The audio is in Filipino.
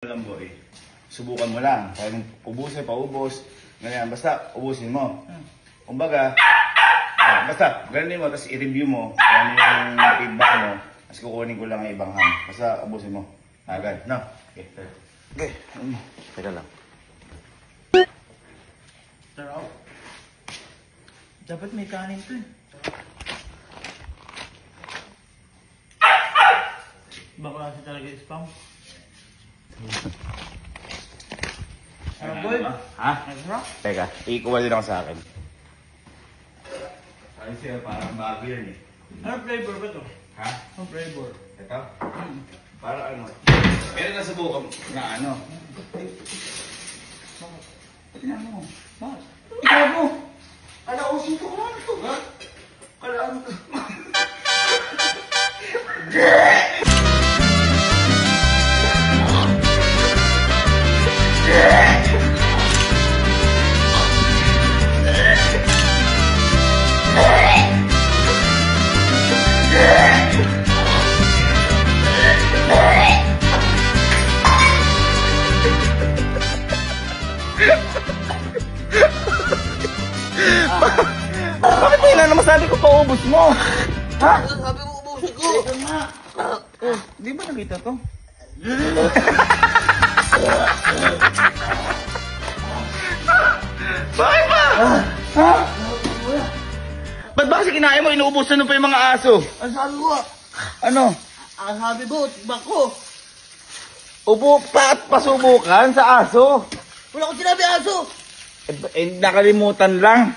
Lang boy, subukan mo lang. Kaya ubusin, paubos. Ganyan, basta ubusin mo. Kumbaga, basta ganin mo, tapos i-review mo kung ano yung feedback mo. Tapos kukunin ko lang ang ibang ham. Basta ubusin mo. Agad, no? Okay, okay. Teka lang. Sarap. Dapat may kanin to eh. Baka kasi talaga spam. Boy? Ha? Masarap? Teka, ikuha din ako sa akin. Ay siya, parang bago yan eh. Ano flavor ba to? Ha? Ano flavor? Ito? Parang ano? Meron na subukan na ano? Tingnan mo. Bakit? Ikaw mo! Ala, usin ko lang ito, ha? Ala, ano to? Bakit mo na naman sabi ko paubos mo? Ha? Sabi mo ubusin ko! Ito nga. Oh, di ba nakita to? Bakit ba? Ha? Ba't ba kasi kinain mo, inuubusan mo pa yung mga aso? Ang sabi ko, Ano? ang sabi mo, bako! Ubo pa at pasubukan sa aso? Wala ko sinabi aso! Nakalimutan lang.